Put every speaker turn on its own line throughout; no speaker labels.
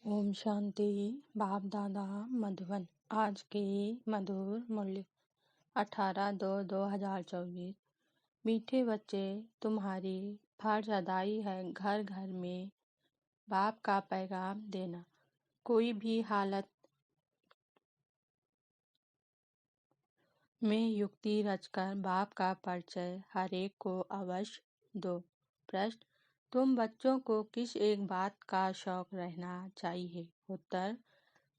ओम शांति। बाप दादा मधुबन। आज की मधुर मूल्य 18/2/2024। मीठे बच्चे, तुम्हारी फर्ज अदाई है घर घर में बाप का पैगाम देना। कोई भी हालत में युक्ति रचकर बाप का परिचय हर एक को अवश्य दो। प्रश्न: तुम बच्चों को किस एक बात का शौक रहना चाहिए? उत्तर: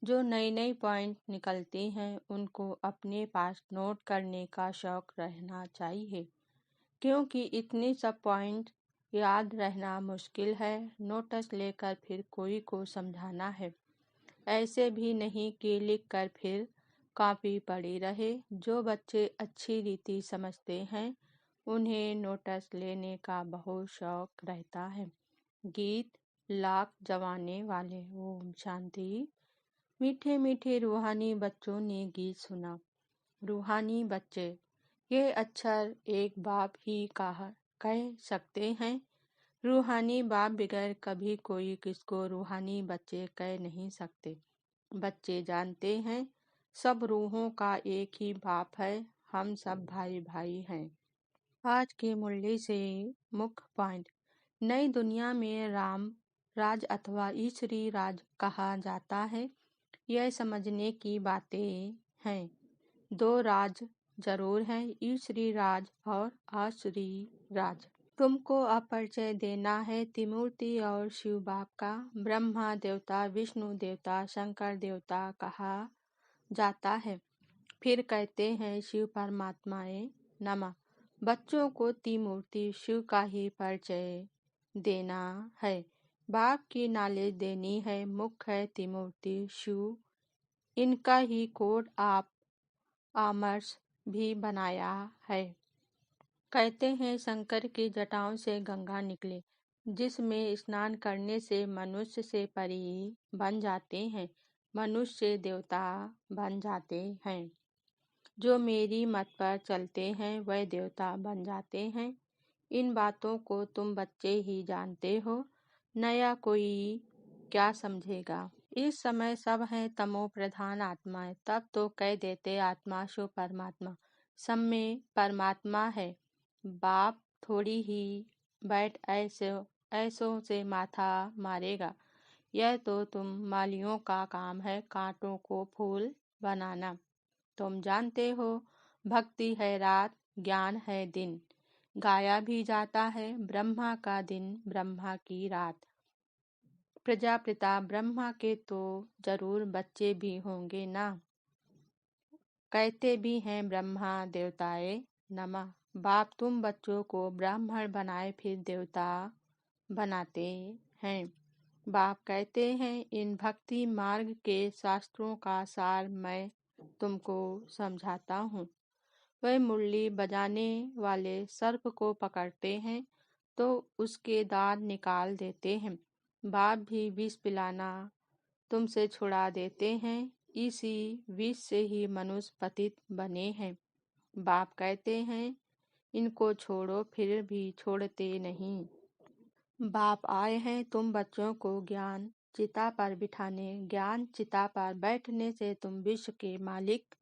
जो नई नई पॉइंट निकलती हैं उनको अपने पास नोट करने का शौक रहना चाहिए, क्योंकि इतनी सब पॉइंट याद रहना मुश्किल है। नोट्स लेकर फिर कोई को समझाना है, ऐसे भी नहीं कि लिख कर फिर कॉपी पड़ी रहे। जो बच्चे अच्छी रीति समझते हैं उन्हें नोट्स लेने का बहुत शौक रहता है। गीत लाख जवाने वाले। ओम शांति। मीठे मीठे रूहानी बच्चों ने गीत सुना। रूहानी बच्चे, ये अक्षर एक बाप ही कह सकते हैं। रूहानी बाप बगैर कभी कोई किसको रूहानी बच्चे कह नहीं सकते। बच्चे जानते हैं सब रूहों का एक ही बाप है, हम सब भाई भाई हैं। आज के मूल्य से मुख्य पॉइंट: नई दुनिया में राम राज अथवा ईश्वरी राज कहा जाता है। यह समझने की बातें हैं। दो राज जरूर हैं, ईश्वरी राज और आसुरी राज। तुमको अपरिचय देना है त्रिमूर्ति और शिव बाप का। ब्रह्मा देवता, विष्णु देवता, शंकर देवता कहा जाता है। फिर कहते हैं शिव परमात्माए नमः। बच्चों को त्रिमूर्ति शिव का ही परिचय देना है। बाप की नॉलेज देनी है। मुख्य है त्रिमूर्ति शिव, इनका ही कोड आप आमर्स भी बनाया है। कहते हैं शंकर की जटाओं से गंगा निकले, जिसमें स्नान करने से मनुष्य से परी बन जाते हैं, मनुष्य से देवता बन जाते हैं। जो मेरी मत पर चलते हैं वह देवता बन जाते हैं। इन बातों को तुम बच्चे ही जानते हो, नया कोई क्या समझेगा। इस समय सब है तमो प्रधान आत्माएं, तब तो कह देते आत्मा शो परमात्मा। सब में परमात्मा है। बाप थोड़ी ही बैठ ऐसों से माथा मारेगा। यह तो तुम मालियों का काम है, कांटों को फूल बनाना। तुम जानते हो भक्ति है रात, ज्ञान है दिन। गाया भी जाता है ब्रह्मा का दिन, ब्रह्मा की रात। प्रजापिता ब्रह्मा के तो जरूर बच्चे भी होंगे ना। कहते भी हैं ब्रह्मा देवताए नमः। बाप तुम बच्चों को ब्राह्मण बनाए फिर देवता बनाते हैं। बाप कहते हैं इन भक्ति मार्ग के शास्त्रों का सार मैं तुमको समझाता हूँ। वह मुरली बजाने वाले सर्प को पकड़ते हैं तो उसके दांत निकाल देते हैं। बाप भी विष पिलाना तुमसे छुड़ा देते हैं। इसी विष से ही मनुष्य पतित बने हैं। बाप कहते हैं इनको छोड़ो, फिर भी छोड़ते नहीं। बाप आए हैं तुम बच्चों को ज्ञान चिता पर बिठाने। ज्ञान चिता पर बैठने से तुम विश्व के मालिक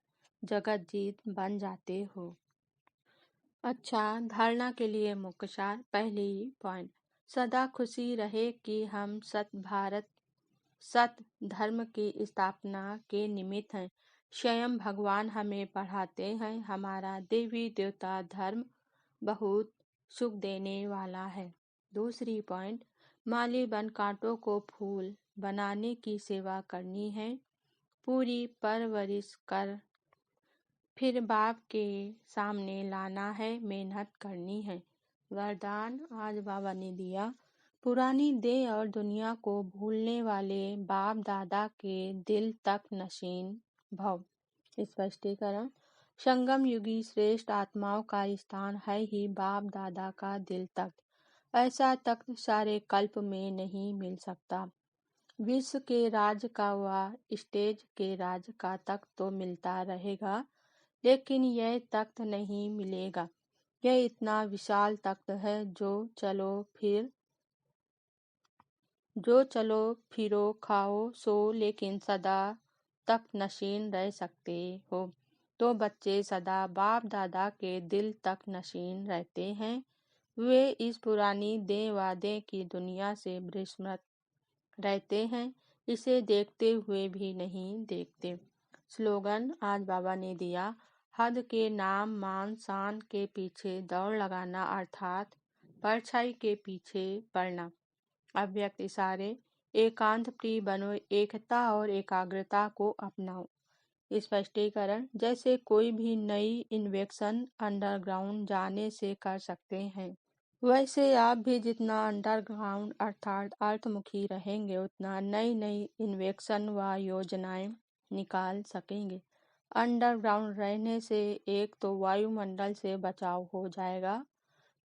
जगत जीत बन जाते हो। अच्छा, धारणा के लिए मुख्य सार। पहली पॉइंट: सदा खुशी रहे कि हम सत भारत सत धर्म की स्थापना के निमित्त हैं। स्वयं भगवान हमें पढ़ाते हैं। हमारा देवी देवता धर्म बहुत सुख देने वाला है। दूसरी पॉइंट: माली बन कांटों को फूल बनाने की सेवा करनी है। पूरी परवरिश कर फिर बाप के सामने लाना है, मेहनत करनी है। वरदान आज बाबा ने दिया। पुरानी देह और दुनिया को भूलने वाले बाप दादा के दिल तक नशीन भव। स्पष्टीकरण: संगम युगी श्रेष्ठ आत्माओं का स्थान है ही बाप दादा का दिल तख्त। ऐसा तख्त सारे कल्प में नहीं मिल सकता। विश्व के राज का व स्टेज के राज का तख्त तो मिलता रहेगा, लेकिन यह तख्त नहीं मिलेगा। यह इतना विशाल तख्त है जो चलो फिर जो चलो फिरो खाओ सो लेकिन सदा तक नशीन रह सकते हो। तो बच्चे सदा बाप दादा के दिल तक नशीन रहते हैं। वे इस पुरानी दें वादे की दुनिया से विस्मृत रहते हैं, इसे देखते हुए भी नहीं देखते। स्लोगन आज बाबा ने दिया, हद के नाम मान शान के पीछे दौड़ लगाना अर्थात परछाई के पीछे पड़ना। अव्यक्त इशारे, एकांत प्रिय बनो, एकता और एकाग्रता को अपनाओ। स्पष्टीकरण, जैसे कोई भी नई इन्वेक्शन अंडरग्राउंड जाने से कर सकते हैं, वैसे आप भी जितना अंडरग्राउंड अर्थात अर्थमुखी रहेंगे उतना नई नई इन्वेक्शन व योजनाएं निकाल सकेंगे। अंडरग्राउंड रहने से एक तो वायुमंडल से बचाव हो जाएगा,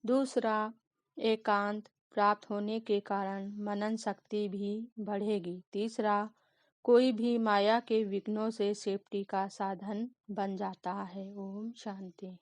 दूसरा एकांत प्राप्त होने के कारण मनन शक्ति भी बढ़ेगी, तीसरा कोई भी माया के विघ्नों से सेफ्टी का साधन बन जाता है। ओम शांति।